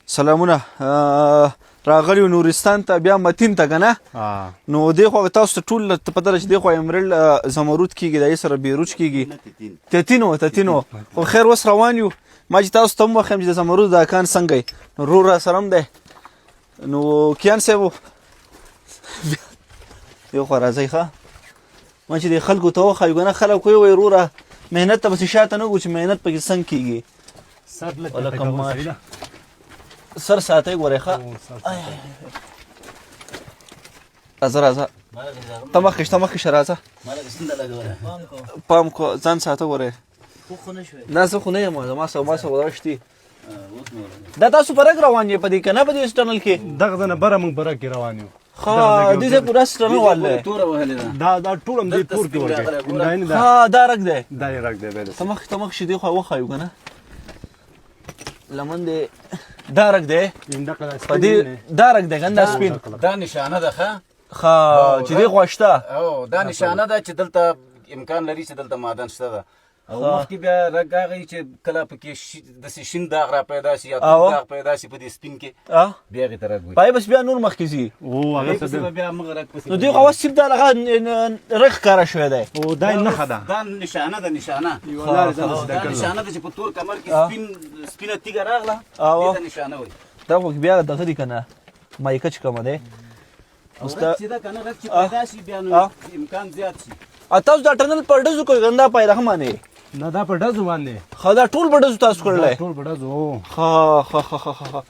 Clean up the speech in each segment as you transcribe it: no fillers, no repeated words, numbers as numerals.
سلامونه راغلی نورستان ته بیا متین ته کنه نو دی خو تاسو ته ټول په دره چې دی خو امرل زمرود کیږي دای سره بیروج کیږي تتینو خو خیر وس روان یو ما چې تاسو ته مخم چې زمرود دا کان څنګه نو رو را سرم ده نو کیان سبو یو خو راځي ښه ما چې د خلکو ته وخایو کنه خلک کوی وای روره مهنت ته بس شاته نه ګو چې مهنت پکې څنګه کیږي سر لکه سر ساته ګورې ښه راځه تمخش راځه پام کو ځان ساته ګورې نه زه خو نه یم ما سه ورشتي دا تاسو پرګ روان یې پدې کنه پدې سټنل کې دغه نه بره موږ بره کې روان یو ها دې زه پورا سټنل والله تور وهلې دا ټولم دې تور کې ورګه ها دا رګ دی دا رګ دی بل تمخ شې دی خو وخایو کنه لمن دې دا رګ دی پدې دا رګ دی ګنده سپین دا نشانه ده ښه چې دی خوښته او دا نشانه ده چې دلته امکان لري چې دلته معدن شته ده او مخکې بیا رګ هغه چې کله پکې د شین داغ را پیدا شي یا داغ پیدا شي په دې سپین کې بیا غي ترګ وي پای بس بیا نور مخکې زی او هغه څه بیا موږ رګ پسې نو دی خو سیب دا لغه رخ کار شوی دی او دا نه خدا دا نشانه ده نشانه دا نشانه ده چې په تور کمر کې سپینه تیګه راغله دا نشانه وي دا خو بیا دغه دی کنه مایکه چې کومه دی اوستا چې دا کنه رګ چې پیدا شي بیا نو امکان زیات شي تاسو دا ټنل پړډزو کوي غندا پای رحمانه نه دا پړډزو باندې خدا ټول پړډزو تاسو کړل ټول پړډزو ها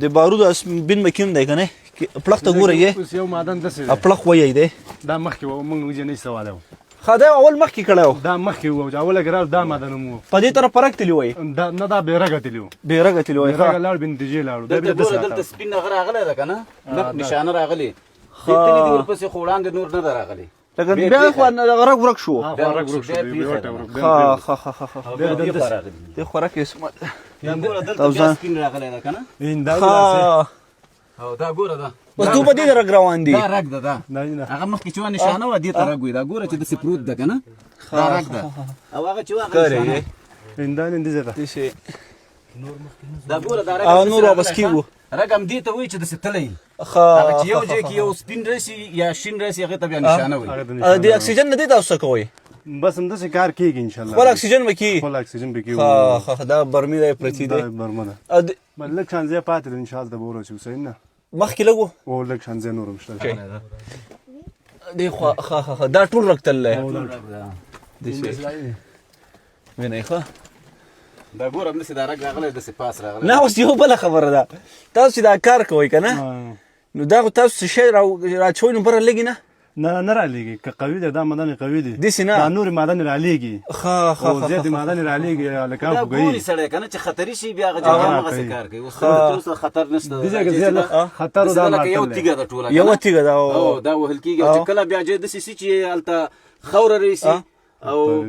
د بارود بن مکین دی کنه پړخته ګورې اوس یو معدن دسه پړخ وای دی دا مخکې موږ نه سوالو خدا اول مخکې کړو دا مخکې و اول ګرال دا معدن مو په دې طرف پرک تلی وای دا نه دا بیرغه تلی وای ها لاړ بن دیجه لاړ دا دلته سپین راغله ده کنه نشانه راغلی دې تلې دی ورپسې خوړاند نور نه راغلی لکه بیا خو غرق ورک شو دې خوراک اسمت دلته سپین راغلی ده کنه او دا ګوره ده اوس تو په دې رګ روان دي دا رګ ده هغه مخکې چې نشانه و دې ته رګ وي دا ګوره چې د سپروت ده کنه دا رګ ده او هغه چې هغه اندان دې زړه دا ګوره دا رګ او نور واپس کیږي رقم دې ته وایي چې د ستلې هغه چې یو ځای کې یو سپین راشي یا شین راشي هغه ته بیا نشانه وایي د اکسیجن نه دي تاسو کوی بس هم د کار کیږي ان شاء الله خپل اکسیجن مکی خپل اکسیجن بکی ها دا برمی دی پرتی دی برمنه ملک شانزه پاتې ان شاء الله د بورو چې حسین نه مخکې لګو او لک شانزه نورم شته دی خو دا ټول رکتل دی ویني خو دا ګوره هم داسې دا رګ راغلی داسې پاس راغلی نه اوس یو بله خبره ده تاسو چې دا کار کوئ که نه نو دا خو تاسو څه شی راچوئ نو بره لګي نه نه رالیږي که قوي دی دا معدن قوي دی داسې نه دا نورې معدن رالیږي او زیاتې معدن رالیږي هلکان دا خو ګوي ګوري سړی که نه چې خطري شي بیا هغه جګه همغسې کار کوي اوس خطر نشته دې ځای کې زیات خطر دا لکه یو تیږه ده ټوله یوه تیږه ده او دا وهل کېږي او چې کله بیا داسې شي چې هلته خوره راشي او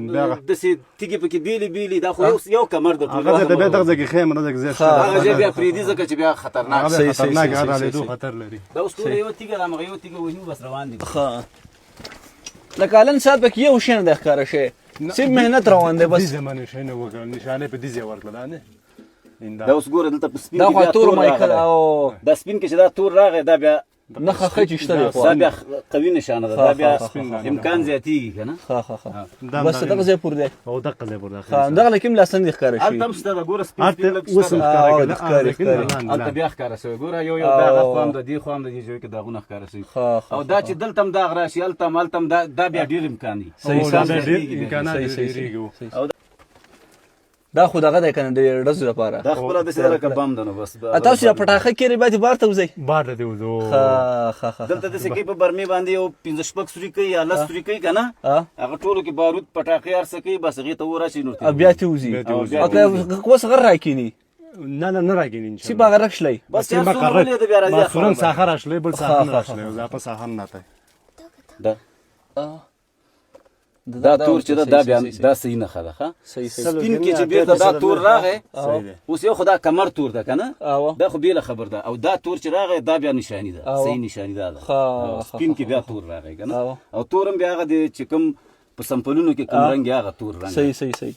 داسې تیږې پکې بیلې دا خو یو کمر ده ټول هغه بیا دغه ځای کې خیم نه ځای زیات هغه ځای بیا پرېږدي ځکه چې بیا خطرناک خطرناک رالیدو خطر لري دا اوس ټوله یوه تیږه ده همغه یوه تیږه وهي بس روان دي لکه الان ساعت پکې یو شی نه دی ښکاره شی صرف محنت روان دی بس دې زمانې شی نه وکړه نشانې په دې ځای ورکړه دا نه دا اوس ګوره دلته په سپین دا خو تور مایکل او دا سپین کې چې دا تور راغی دا بیا نه خخه چې شته دی خو دا بیا قوي نشانه ده دا بیا امکان زیاتېږي که نه بس دغه ځای پور دی او دغه ځای پور دی دغه لکه لاسن دي ښکاره شي هلته هم شته ده ګوره سپین هلته بیا ښکاره شوی ګوره یو داغ خوا هم د دې خوا هم د دې ځای کې داغونه ښکاره شوي او دا چې دلته هم داغ راشي هلته هم دا بیا ډېر امکان دی دا خو دغه دی کنه د ډزو لپاره دا خپله داسې ده لکه بم ده نو بس تاسو چې پټاخه کېرې باید بار ته وځئ بار ته دې وځو دلته داسې کوي په برمې باندې یو 15 سوري کوي یا 10 سوري کوي که نه هغه ټولو کې بارود پټاقې هر څه کوي بس هغې ته وراشي نور بیا تې وځي اوس غر راکیني نه راکیني سی باغ رخشلی بس یا سورلې د بیا راځي مسورن ساخه راشلی بل ساخه نه راشلی او زاپه ساخه نه ته دا تور چې دا بیا دا صحیح نښه ده ښه سپین کې چې بیرته دا تور راغی اوس یو خو دا کمر تور ده که نه دا خو بېله خبر ده او دا تور چې راغی دا بیا نشاني ده صحیح نشاني دا ده سپین کې بیا تور راغی که نه او تور هم بیا هغه دی چې کوم په سمپلونو کې کوم رنګ هغه تور رنګ صحیح